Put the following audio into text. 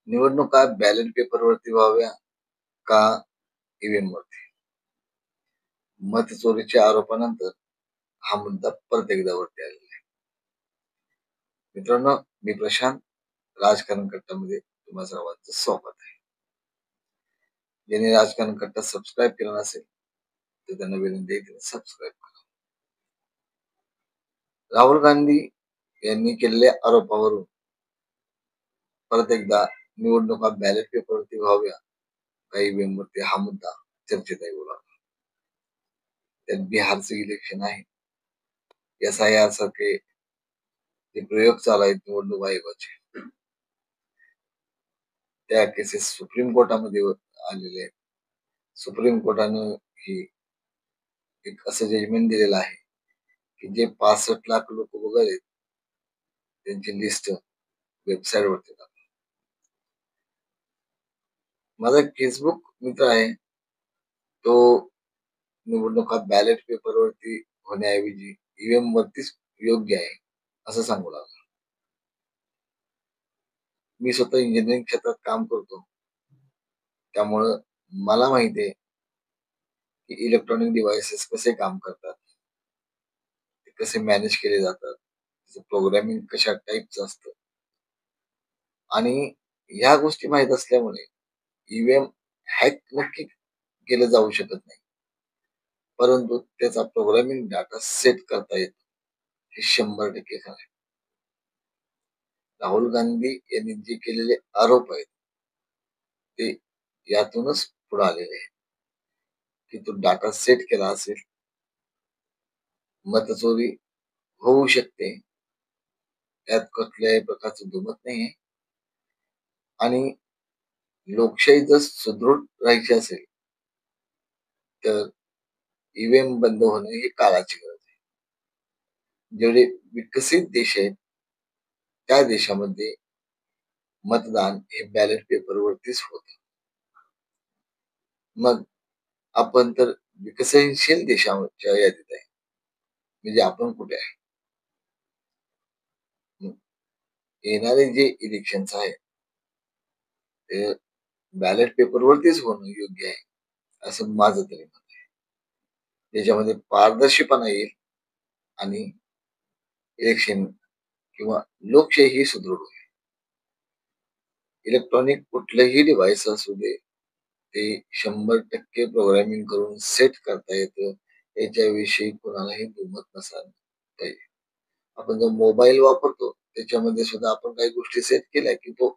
निवडणुका बॅलेट पेपरवरती व्हाव्या का ईव्हीएम वरती? मतचोरीच्या आरोपानंतर हा मुद्दा परत एकदा वरती आलेला आहे. मित्रांनो, मी प्रशांत, राजकारण कट्टामध्ये तुम्हा सर्वांचं स्वागत आहे. ज्यांनी राजकारण कट्टा सबस्क्राईब केला नसेल तर त्यांना विनंती आहे सबस्क्राईब करा. राहुल गांधी यांनी केलेल्या आरोपावरून परत एकदा निवडणुका बॅलेट पेपरवरती व्हाव्या का ईव्हीएम वरती हा मुद्दा चर्चेत येऊ लागला. त्यात बिहारचं इलेक्शन आहे, SIR सारखे जे प्रयोग चालू आहेत निवडणूक आयोगाचे, त्या केसेस सुप्रीम कोर्टामध्ये आलेले आहेत. सुप्रीम कोर्टानं ही एक असं जजमेंट दिलेलं आहे की जे 65 लाख लोक वगैरे त्यांची लिस्ट वेबसाईट वरती टाकतात. माझा एक फेसबुक मित्र आहे, तो निवडणुका बॅलेट पेपरवरती होण्याऐवजी ईव्हीएम वरतीच योग्य आहे असं सांगू लागला. मी स्वतः इंजिनिअरिंग क्षेत्रात काम करतो, त्यामुळं मला माहिती आहे की इलेक्ट्रॉनिक डिव्हाइसेस कसे काम करतात, ते कसे मॅनेज केले जातात, त्याचं प्रोग्रामिंग कशा टाईपचं असतं, आणि ह्या गोष्टी माहीत असल्यामुळे ईव्हीएम हॅक नक्की केलं जाऊ शकत नाही, परंतु त्याचा प्रोग्रामिंग डाटा सेट करता येतो, हे 100% खरं आहे. राहुल गांधी यांनी जे केलेले आरोप आहेत ते यातूनच पुढे आलेले आहेत की तो डाटा सेट केला असेल, मतचोरी होऊ शकते, यात कुठल्याही प्रकारचं दुमत नाहीये. आणि लोकशाही जर सुदृढ राहायची असेल तर ईव्हीएम बंद होणे ही काळाची गरज आहे. जेवढे विकसित देश आहेत त्या देशामध्ये मतदान हे बॅलेट पेपरवरतीच होतं. मग आपण तर विकसनशील देशाच्या यादीत आहे, म्हणजे आपण कुठे आहे? येणारे जे इलेक्शन्स आहे ते बॅलेट पेपरवरतीच होणं योग्य आहे असं माझं तरी मत आहे. त्याच्यामध्ये पारदर्शीपणा येईल आणि इलेक्शन किंवा लोकशाही ही सुदृढ होईल. इलेक्ट्रॉनिक कुठलंही डिव्हाइस असू दे, ते 100% प्रोग्रामिंग करून सेट करता येतं, याच्याविषयी कोणालाही दुमत नसावी पाहिजे. आपण जो मोबाईल वापरतो त्याच्यामध्ये सुद्धा आपण काही गोष्टी सेट केल्या की तो